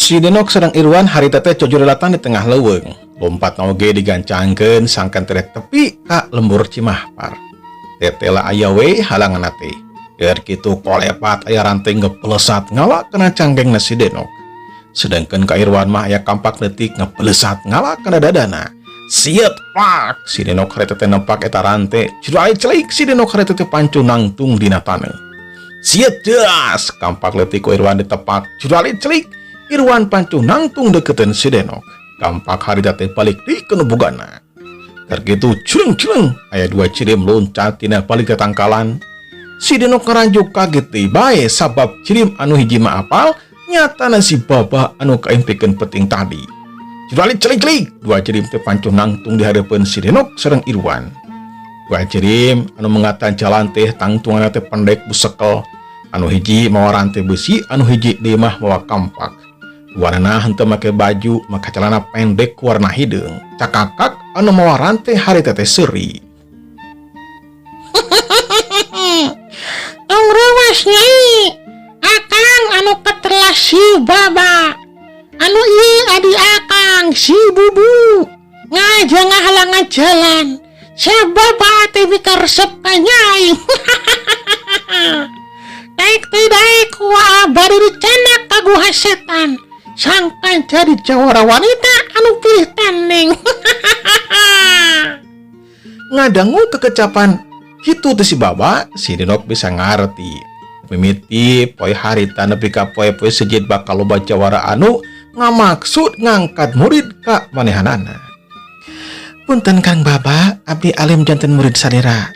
Si Denok sedang Irwan hari tete cojorelatan di tengah leuweung. Lompat oge digancangkeun sangkan terek tepi ka lembur Cimahpar. Tetela aya we halangan teh. Biar kitu kolepat aya ranting ngepelesat ngala kena canggengna si Denok. Sedangkan ka Irwan mah aya kampak leutik ngepelesat ngala kena dadana. Siet pak si Denok hari tete nempak eta rante. Cilai celik si Denok hari tete pancu nangtung dina taneuh. Siet das kampak leutik ku Irwan ditepak. Cilai celik Irwan pancu nangtung deketan si Denok. Kampak hari tete balik di kenubugana. Tergitu culeng-culeng aya dua cirim loncat tina balik tetangkalan. Si Denok ngeranjuk kaget deui bae sabab cirim anu hiji mah apal nyatana si Baba anu kaimpikeun peting tadi. Jurali celik-celik dua cirim teh pancu nangtung di hadapan si Denok sareng Irwan. Dua cirim anu mengatan jalan teh tangtungan teh pendek busekel. Anu hiji mawa rantai besi, anu hiji deui mah mawa kampak. Warna henteu make baju, maka celana pendek warna hideung. Cakakak anu mawa rantai hari teh seuri. Tong ruas nyai, akang anu ketelas si Baba. Anu ieu adi akang si Bubu. Ngaja ngahalangan jalan. Si Baba teh bika resep ka nyai. Daek teh daek wa bari dicanak ka guha setan. Sangkan jadi jawara wanita anu pilih tanding. Ngadangu kekecapan kitu teh si Baba, si Denok bisa ngarti. Mimiti poe harita nepi ka poe-poe sejid bakal loba jawara anu ngamaksud ngangkat murid ka manehanana. Punten Kang Baba, abdi alim janten murid sadera.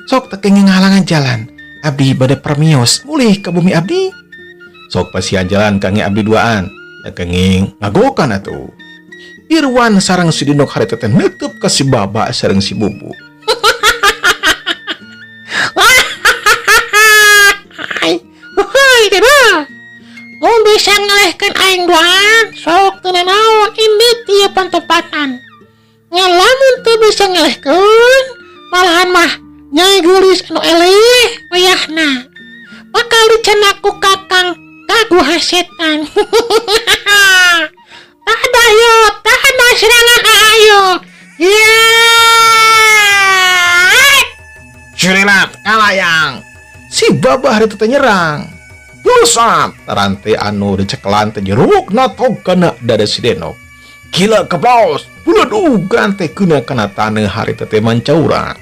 Sok teu kenging ngahalangan jalan. Abdi bade permios mulih ka bumi abdi. Sok pasihan jalan kange abdi duaan. Kenging ngagokan atuh. Irwan sareng si Denok hari teh neutup ka si Baba sareng si Bubu. Hai, deda. Mau bisa ngelehkeun aing duaan, sok teu naon ini tieu pantepatan. Ngalamun teu bisa ngelehkeun, malahan mah nyai geulis anu eleh wayahna. Bakal dicenak ku kakang kaguha setan. Tada yo, tada serangan ayo. Ya. Curilat kalayang. Si Baba hari teh nyerang. Pulsat rantai anu dicekelan teh jeruk natog kana dada si Denok. Gila kebos, buledu gante keuna kana taneuh hari teh mancaura.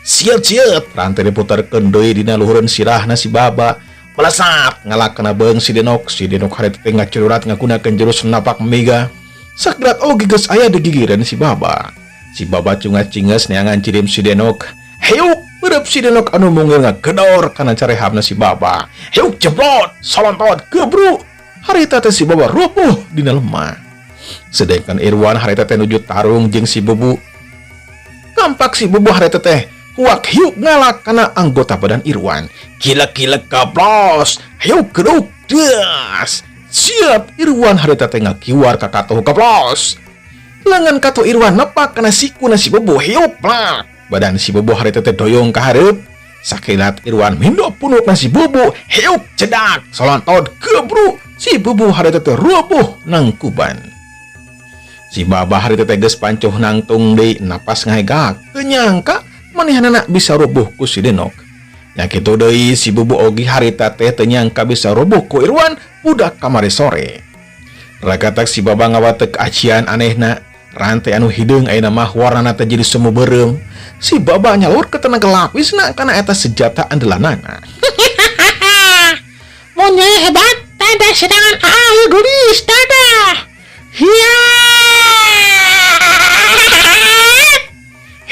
Siet-siet rantai diputarkeun deui dina luhureun sirahna si Baba. Melesat ngalakana beung si Denok hari teh ngacururat ngagunakeun jurus napak mega. Sakrat oge geus aya di gigireun si Baba. Si Baba cungas-cinges neangan cirim si Denok. Heuk beureup si Denok anu munggul ngagedor kana carehabna si Baba. Heuk jeblot, solontot gebruk. Harita teh si Baba rupuh dina lemah. Sedangkan Irwan harita teh nuju tarung jeung si Bubu. Kampak si Bubu harita teh huak hiuk ngalak kana anggota badan Irwan. Gila-gila kablos. Heuk geduk das. Siap Irwan harita teh ngakiwar ka katuh kablos. Lengan katuh Irwan nepak kana sikuna si Bubu heuk plak. Badan si Bubu hari teh doyong ka hareup. Sakilat Irwan mindo punuk si Bubu heuk cedak solontot gebruk. Si Bubu hari teh rubuh nang kuban. Si Baba hari teh geus pancuh nangtung deui napas ngahegak. Teu nyangka manehanana bisa rubuh ku si Denok. Nya kitu deui si Bubu ogi hari teh teu nyangka bisa rubuh ku Irwan budak kamari sore. Ragatak si Baba ngawatek acian anehna. Rantai anu hideung ayeuna mah warnana teh jadi semu beureum. Si Baba nyalur ke tenaga lapisna kana eta senjata andalanana. Mun nyai hebat, tada serangan ayo gelis tada. Hiya.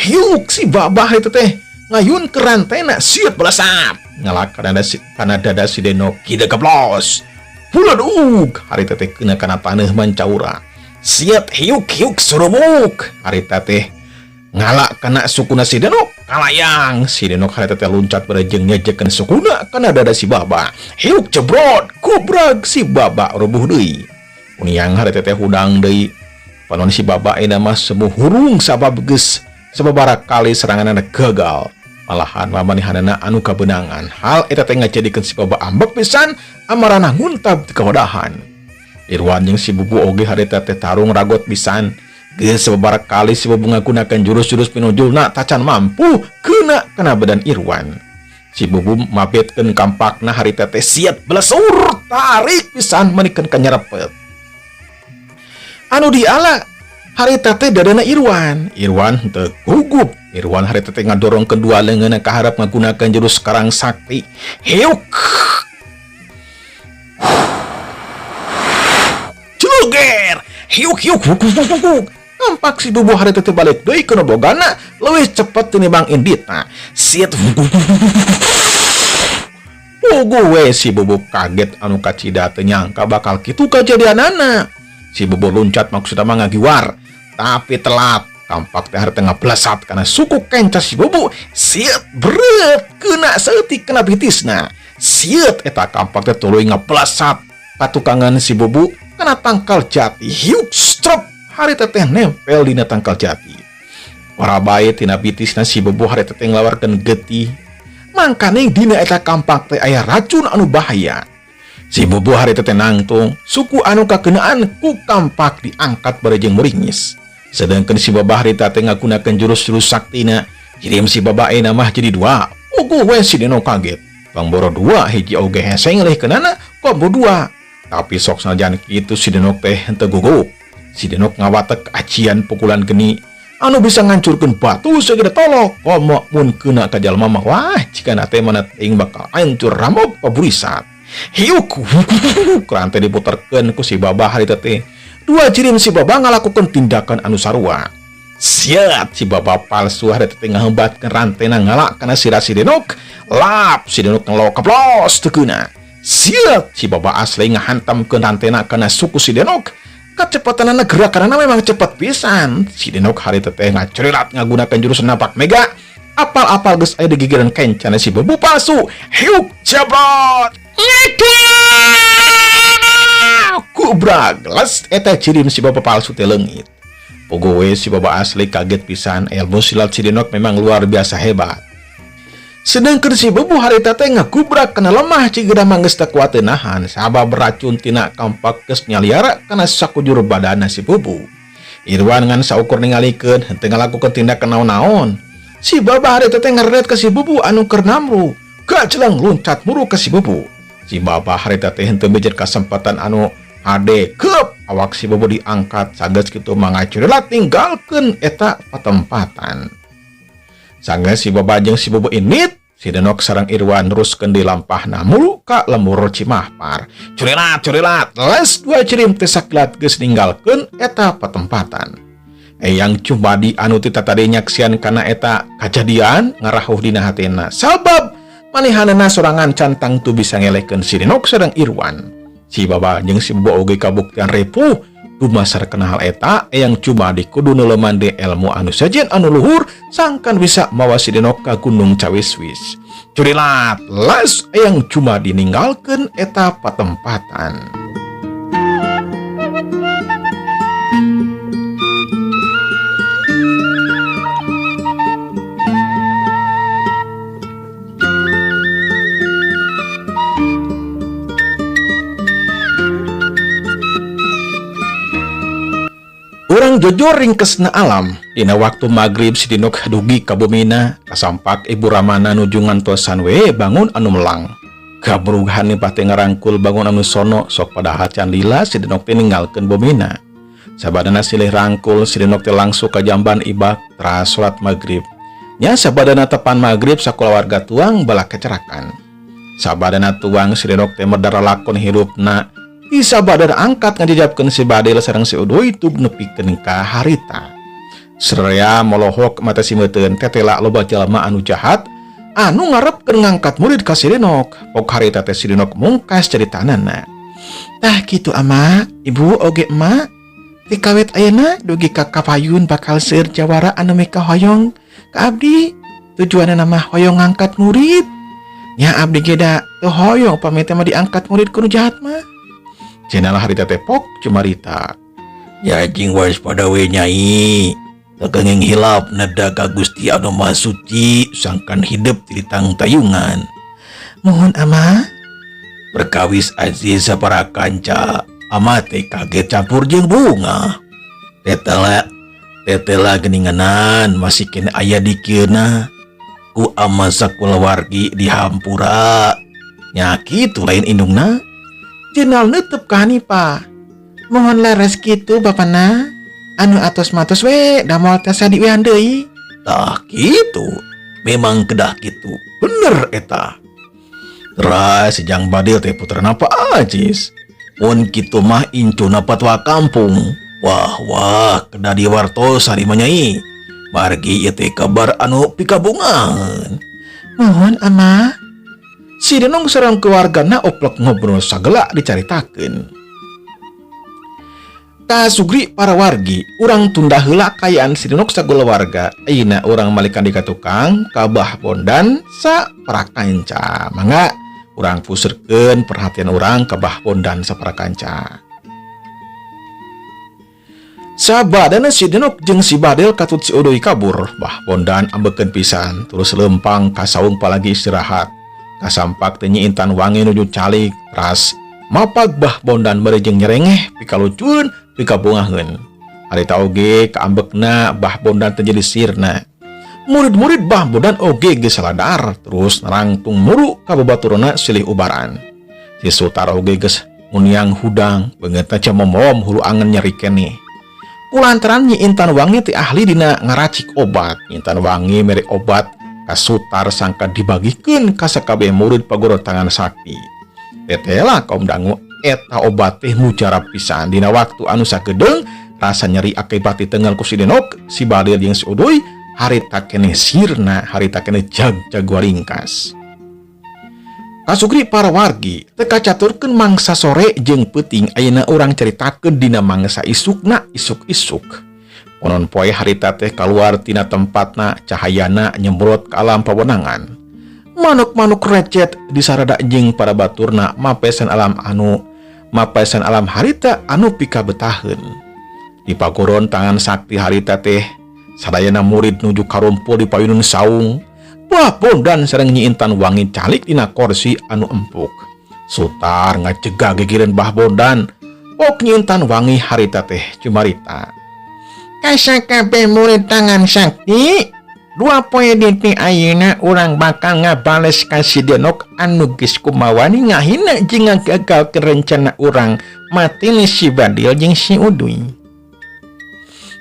Hiuk si Baba itu teh ngayun ke rantena siut belasap. Ngalak kana dada si Denok kida keblos. Buledug hari teh kena kana taneuh mancaura. Siat hiuk-hiuk surumuk hari teh ngalak kana sukuna si Denok kalayang. Si Denok hari teh loncat berejeng nyajekeun sukuna kana dada si Baba. Hiuk jebrot kubrag si Baba rubuh deui. Uniang hari teh hudang deui. Panon si Baba ayeuna mah semu hurung sabab geus sababaraha kali seranganna gagal. Malahan mamanihanana anu kabenangan. Hal eta teh ngajadikeun si Baba ambek pisan amarana nguntab ti kawadahan. Irwan jeung si Bubu oge harita teh tarung ragot pisan. Geus sababaraha kali si Bubu ngagunakeun jurus-jurus pinunjulna tacan mampu kana badan Irwan. Si Bubu mabetkeun kampakna harita teh siat belesur tarik pisan manikeun kanyarepet. Anu diala harita teh dadana Irwan teu gugup. Irwan harita teh ngadorongkeun dua leungeunna ka hareup ngagunakeun jurus Karang Sakti. Heuk. Jeluger. Hiuk. Nampak si Bubu harita teh balik deui kana bogana leuwih cepet tinimbang inditna. Siet. We si Bubu kaget anu kacida teu nyangka bakal kitu kajadianana. Si Bubu loncat maksudna mah ngagiwar, tapi telat. Tampak teh harita ngablesat kana suku kenca si Bubu. Siet beret kena saeutik kana bitisna. Siet eta kampak teh tuluy ngablesat patukangan si Bubu kana tangkal jati. Hiuk strop harita teh nempel dina tangkal jati. Ora bae tina bitisna si Bubu harita teh nglawarkeun getih. Mangkane dina eta kampak teh aya racun anu bahaya. Si Bubu harita teh nangtung, suku anu kakeunaan ku kampak diangkat barejeng muringis. Sedangkan si Baba harita teh ngagunakeun jurus-jurus saktina, kirim si Baba ena mah jadi dua. Ogo we si Deno kaget. Pangboro dua hiji oge heseng leh keunana kombo dua. Tapi sok sanajan kitu si Denok teh henteu gugup. Si Denok ngawatek acian pukulan geni anu bisa ngancurkeun batu segede tolok. Komo mun keuna ka jalma mah wah cikana teh mana teuing bakal hancur ramok paburisat. Hiuk. Kerante diputerkeun ku si Baba harita teh. Dua jirim si Baba ngalakukan tindakan anu sarua. Siat si Baba palsu harita teh ngahebatkeun rantena ngalak kana sira si Denok. Lap si Denok ngelok kaplos teu keuna. Siat si Baba asli ngahantamkeun rantena kana suku si Denok. Kecepatanana gerakanana memang cepat pisan. Si Denok harita teh ngacerilat ngagunakeun jurus napak mega. Apal-apal geus aya di gigireun kencana si Bubu palsu. Hiuk jablot. Kubrak les eta cirim si Baba palsu teh leungit. Pogo we si Baba asli kaget pisan. Ilmu silat si Denok memang luar biasa hebat. Sedangkan si Bubu harita teh ngagubrak kana lemah cigeda manggeus teu kuat nahan sabab racun tina kampak geus nyaliara kana sakujur badanna si Bubu. Irwan ngan saukur ningalikeun henteu ngalakukeun tindakan naon-naon. Si Baba harita teh ngaredet ka si Bubu anu keur namru, gajelang loncat muru ka si Bubu. Si Baba harita teh henteu bejer kasempatan anu hade keup awak si Bubu diangkat sageus kitu mangacurilat tinggalkeun eta patempatan. Sangga si Baba jeung si Bubu init, si Denok sareng Irwan teruskeun di lampahna mulu ka lembur Cimahpar. Curilat, les dua cirim teh sakilat geus ninggalkeun eta patempatan. Eyang Cumadi anu ti tadi nyaksian kana eta kajadian ngarahuh dina hatina. Sabab manehanana sorangan cantang tu bisa ngelehkeun si Denok sareng Irwan. Si Baba jeung si Bubu oge kabuktian repuh dumasar kenal eta Eyang Cumadi kudu neuleumande ilmu anu sajen anu luhur sangkan bisa mawa si Denok ka Gunung Cawiswis. Curilat les Eyang Cumadi ninggalkeun eta patempatan. Urang jujur ringkesna alam dina waktu magrib si Denok dugi ka bumina kasampak ibu ramana nuju ngantosan we bangun anu melang. Kabrugahan ni pati ngarangkul bangun anu sono sok padahal can lila si Denok teh ninggalkeun bumina. Sabadana silih rangkul si Denok teh langsung ka jamban ibak tras salat magrib. Nya sabadana tepan magrib sakulawarga tuang bala kecerakan. Sabadana tuang si Denok teh medar lakon hirupna. Isa badar angkat ngajajabkeun si Badel sareng si Udoy tub nepikeun ka harita. Seraya molohok mata si meuteun tetela loba jalma anu jahat anu ngarepkeun ngangkat murid ka si Denok. Pok harita teh si Denok mungkas caritanana. Tah kitu ama, ibu oge emak. Ti kawit ayeuna dugi ka Kapayun bakal seueur jawara anu meka hoyong ka abdi. Tujuanna mah hoyong ngangkat murid. Nya abdi ge da teu hoyong pamit mah diangkat murid ku nu jahat mah. Cenah harita tepok cumarita. Ya jing wais pada we nyai. Tekenging hilap nada ka Gusti anu Maha Suci sangkan hidup di tang tayungan. Mohon ama. Perkawis aziz para kanca amate kaget campur jeung bunga. Tetela geninganan masih kena aya dikeuna ku ama sakulawargi di hampura. Nya kitu lain indungna. Jenal netep ka Hanipa. Mohon leres kitu bapana. Anu atos-matos we da moal teh sadi wean deui. Tah kitu. Memang kedah kitu. Bener eta. Teras sejang badil teh puterana Pak Ajis. Mun kitu mah incuna patwa kampung. Wah, kedah diwartos hari manyai. Margi ieu teh kabar anu pikabungahan. Mohon ama. Si Denong sareng keluargana oplok ngobrol sagala dicaritakeun. Ka sugri para wargi, urang tunda heula kayaan si Denong sagala warga. Ayeuna urang malikan di ka tukang, ka Bah Bondan sa prakanca. Mangga urang puserkeun perhatian urang ka Bah Bondan sa prakanca. Sabadana si Denok jeung si Badel katut si Udoy kabur. Bah Bondan ambekeun pisan, terus lempang ka saung palagi istirahat. Kasampak teh nyiintan wangi nuju calik, ras mapag Bah Bondan bari jeung nyerengeh pikalucueun pikabungaheun. Harita oge kaambekna Bah Bondan teh jadi sirna. Murid-murid Bah Bondan oge geus saladar, terus narangtung muru ka babaturna silih ubaran. Si Sutar oge geus muniang hudang, beungeutna ca momom hulu angen nyeri keneh. Kulantaran Nyi Intan Wangi ti ahli dina ngaracik obat. Nyi Intan Wangi mere obat ka Sutar sangka dibagikeun ka sakabeh murid pagoro tangan sakti. Tetela kaum dangu eta obat teh mujarab pisan dina waktu anu sakedeung rasa nyeri akibat ditengal ku si Denok, si Badil jeung si Udoy harita keneh sirna, harita keneh jag-jagoa ringkas. Kasugri para wargi teka caturkeun mangsa sore jeung peuting ayeuna urang caritakeun dina mangsa isukna isuk-isuk. Ponon poe harita teh kaluar tina tempatna cahayana nyembrot ka alam pawenangan. Manuk-manuk recet disarada jeung para baturna mapesan alam harita anu pikabetaheun. Di pagoron tangan sakti harita teh sadayana murid nuju karumpul di payunun saung. Bah Bondan sareng Nyi Intan Wangi calik dina kursi anu empuk. Sutar ngacegah gegireun Bah Bondan. Pok Nyi Intan Wangi harita teh cumarita. Kasakabeh murid tangan sakti, 2 poe dinten ayeuna urang bakal ngabales ka si Denok anu geus kumawani ngahina jeung ngagagalkeun rencana urang mateni si Badil jeung si Udoy.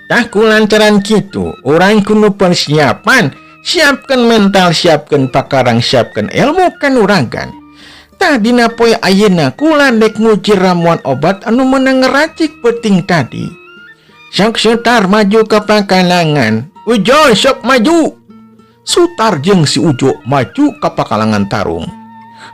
Tah kulantaran kitu, urang kudu persiapan. Siapkan mental, siapkan pakarang, siapkan ilmu kanuragan. Tah dina poe ayeuna kula dek nguji ramuan obat anu meunang ngeracik peuting tadi. Sok Sutar maju ke pakalangan. Ujo sok maju. Sutar jeung si Ujo maju ka pakalangan tarung.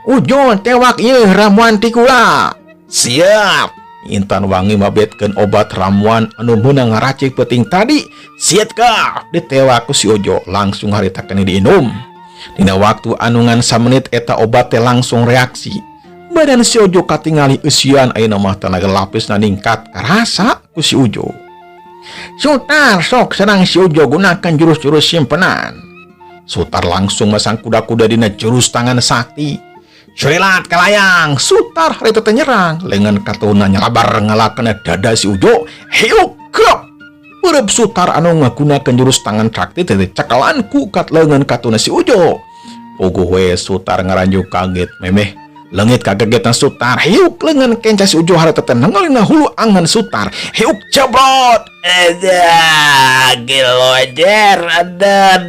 Ujo tewak ieu ramuan ti kula. Siap. Intan Wangi mabetkeun obat ramuan anu meunang ngaracik peuting tadi. Siet ka ditewak ku si Ujo langsung harita keneh diinum. Dina waktu anu ngan samenit eta obat teh langsung reaksi. Badan si Ujo katingali eusian ayeuna mah tenaga lapisna ningkat karasa ku si Ujo. Sutar sok serang si Ujo gunakan jurus-jurus simpenan. Sutar langsung masang kuda-kuda dina jurus tangan sakti. Sulilat kalayang, Sutar harita teh nyerang, lengan katuna nyalabar ngalakeun dada si Ujo. Hiuk krop. Urep Sutar anu ngagunakeun jurus tangan sakti teh cakalan ku kat lengan katuna si Ujo. Puguh we Sutar ngaranjuk kaget memeh. Leungit kagegetan Sutar, hiuk lengan kenca si Ujo harita teh nangalina hulu angan Sutar. Hiuk jebrot. Ada gelojer, ada.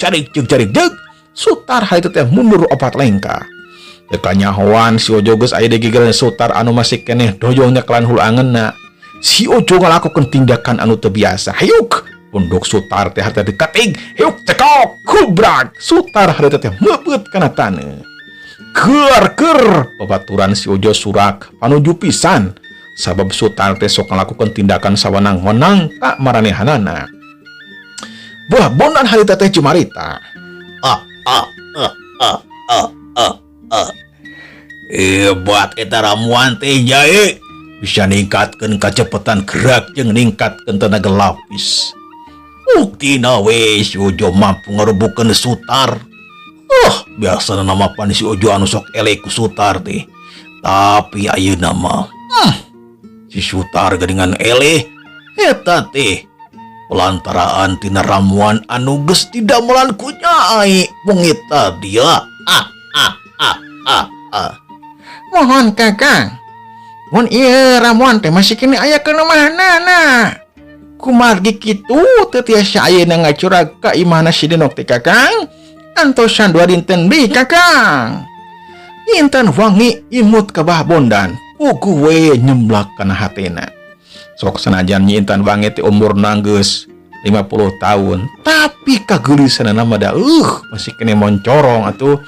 Carik jeg. Sutar harita teh mundur opat lengka. Teka nyahoan si Ujo geus aya di gigireun Sutar anu masih keneh doyong nyakelan hulu angeunna. Si Ujo ngalakukeun tindakan anu teu biasa. Hiuk punduk Sutar teh harita dikating. Hiuk cekok kubrak. Sutar harita teh meubeut kana taneuh. Keur babaturan si Ujo surak panuju pisan sabab Sutar teh sok ngalakukeun tindakan sawenang-wenang ka maranehanana. Bah Bondan harita teh cumarita. Hebat eta ramuan teh jae. Bisa ningkatkeun kacepetan gerak jeung ningkatkeun tenaga lapis. Buktina we si Ujo mampu ngarubukeun Sutar. Biasana namapan si Ujo anu sok elek ku Sutar teh. Tapi ayeuna mah si Sutar dengan eleh eta teh pelantaraan tina ramuan anu geus tidak melanku nyai mengita dia. Mohon Kakang, mun ieu ramuan teh masih kini aya ke manana. Kumargi kitu teu tiasa ayeuna ngacurag ka imahna si Denok teh Kakang. Antosan dua dinten deui Kakang. Intan wangi imut ke Bah Bondan, pugu we nyemblak kana hatena. Sok sanajan nyi Intan wangi teh umurna geus 50 tahun, tapi kageulisanna mah da masih kene moncorong atuh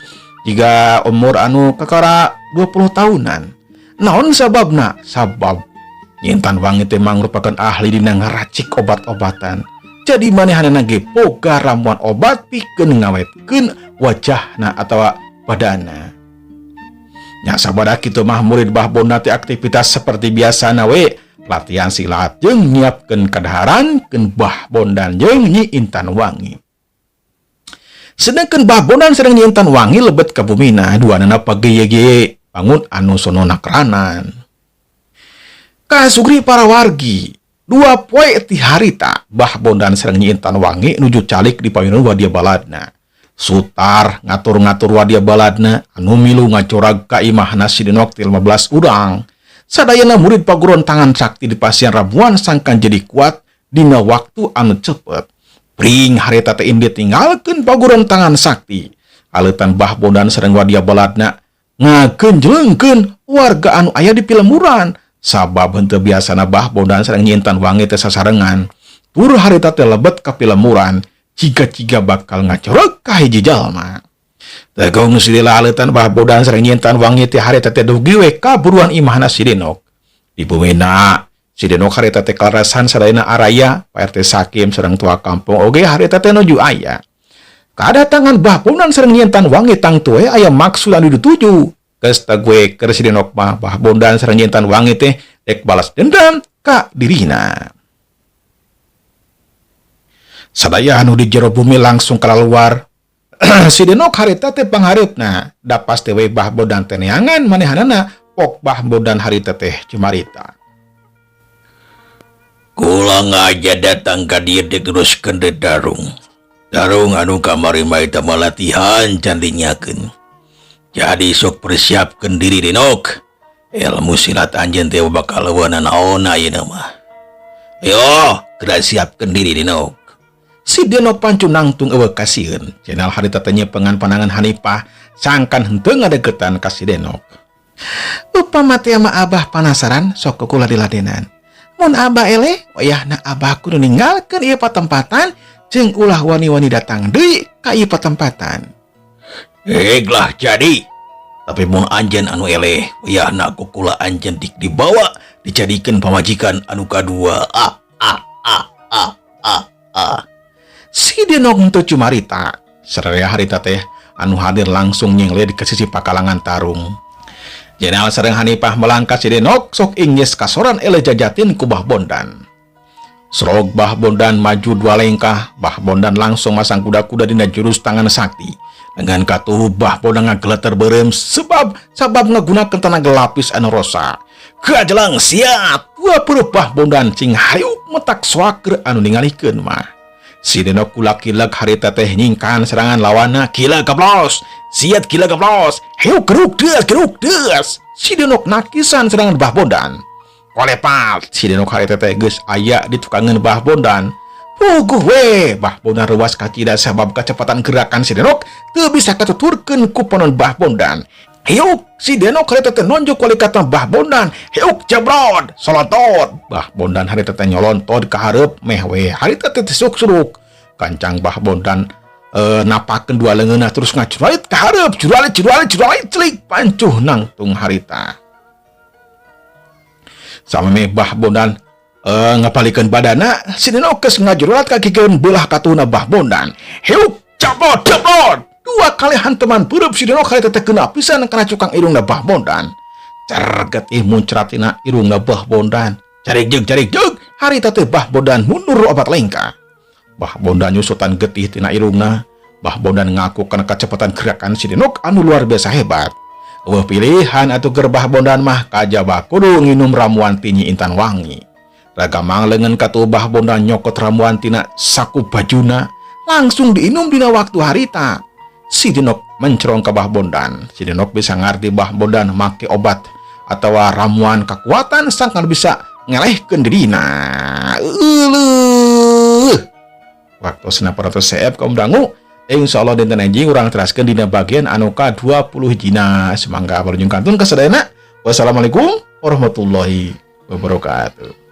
jika umur anu kakara 20 tahunan. Naon sababna? Sabab nyi Intan wangi teh mangrupakeun ahli dina ngaracik obat-obatan. Jadi manehanana ge boga ramuan obat pikeun ngawetkeun wajahna atawa badana. Nya sabada kitu mah murid Bah Bondan teh aktivitas seperti biasana we, latihan silat jeung nyiapkeun kadaharan keun Bah Bondan jeung Nyi Intan Wangi. Sedangkeun Bah Bondan sareng Nyi Intan Wangi lebet ka bumina, duanana pageye bangun anu sono nakranan. Kasugri para wargi, 2 poe ti harita Bah Bondan sareng Nyi Intan Wangi nuju calik di payunan wadia baladna. Sutar ngatur-ngatur wadia baladna anu milu ngacurag ka imahna si Denok 15 urang. Sadayana murid paguron tangan sakti di pasien ramuan sangkan jadi kuat dina waktu anu cepet. Pring harita teh indi tinggalkeun paguron tangan sakti. Aleutan Bah Bondan sareng wadia baladna ngagenjleungkeun warga anu aya di Pilemuran. Sabab henteu biasana Bah Bondan sareng Nyi Intan Wangi teh sasarengan. Tur harita teh lebet ka Pilemuran. Ciga-ciga bakal ngacurug ka hiji jalma. Tegong si aleutan Bah Bondan sareng Nyi Intan Wangi teh harita teh dugi we ka buruan imahna si Denok. Di bumina si Denok harita teh kalarasan sadayana araya, Pak RT Sakim sareng tua kampung oge harita teh nuju aya. Kadatangan Bah Bondan sareng Nyi Intan Wangi tang tue aya maksud anu dituju. Geus tegue keur si Denok mah Bah Bondan sareng Nyi Intan Wangi teh dek balas dendam ka dirina. Sadaya anu di jero bumi langsung kalaluar. Si Denok harita teh panghareupna, da pasti we Bah Bondan teh neangan manehanana pok Bah Bondan harita teh cumarita. Kula ngaja datang ka dieu teh teruskeun darung. Darung anu kamari mah eta latihan can dinyakeun. Jadi sok persiapkeun diri Denok. Ilmu silat anjeun teh bakal leuweun naon ayeuna mah. Yo, geura siapkeun diri Denok. Si Denok pancu nangtung eueuh kasieun. Cenal harita teh pengan panangan Hanifah sangkan henteu ngadegetan ka si Denok. Upama teh mah Abah panasaran sok kula diladenan. Mun Abah eleh, wayahna Abah kudu ninggalkeun ieu patempatan jeung ulah wani-wani datang deui ka ieu patempatan. Eglah jadi. Tapi mun anjeun anu eleh, wayahna kula anjeun dik dibawa dijadikeun pamajikan anu kadua. Si Denok henteu cumarita. Sararea harita teh anu hadir langsung nyengle ke sisi pakalangan tarung. Jenal sareng Hanifah melangkah si Denok sok ingis kasoran ele jajatin ku Bah Bondan. Srog Bah Bondan maju 2 lengkah, Bah Bondan langsung masang kuda-kuda dina jurus tangan sakti. Dengan katuh Bah Bondan ngageleter beureum sebab ngagunakeun tenaga lapis anu rosa. Kajelang siap, 20 Bah Bondan cing hayu metak swakeur anu ningalikeun mah. Si Denok kulak-kilak harita teh nyingkan serangan lawanna. Kila gablos, siat kila gablos, heu keruk deus. Si Denok nakisan serangan Bah Bondan. Kolepat, si Denok harita teh geus aya di tukangan Bah Bondan. Puguh we, Bah Bondan rewas kacida sabab kecepatan gerakan si Denok teu bisa katuturkeun ku panon Bah Bondan. Heuk, si Denok harita teh nonjok wali kata Bah Bondan. Heuk jabrod, solotot. Bah Bondan harita teh nyolontod ka hareup meh we harita teh suruk. Kancang Bah Bondan napakeun 2 leungeunna terus ngacuralit ka hareup, curalit celik pancuh nangtung harita. Sameme Bah Bondan ngapalikeun badana, si Denok geus ngajuralat ka gikeun beulah katuhna Bah Bondan. Heuk, jabrod. 2 kali hanteman beureum si Denok harita teh keuna pisan kana cukang irungna Bah Bondan. Cerget muncrat tina irungna Bah Bondan. Carik jeug harita teh Bah Bondan mundur obat lengkah. Bah Bondan nyusutan getih tina irungna. Bah Bondan ngaku kana kecepatan gerakan si Denok anu luar biasa hebat. Eueuh pilihan atuh gerbah bondan mah kajaba kudu nginum ramuan tinyi intan wangi. Ragamang leungeun katubah bondan nyokot ramuan tina saku bajuna langsung diinum dina waktu harita. Si Denok mencerong ke bah bondan. Si Denok bisa ngarti bah bondan make obat atau ramuan kekuatan sangkan bisa ngelehkeun dirina. Waktu para seep kaum dangu, insyaallah dinten enjing urang teraskeun dina bagian anu ka-20 hijina. Semangga barujung kantun kasadayana. Wassalamualaikum warahmatullahi wabarakatuh.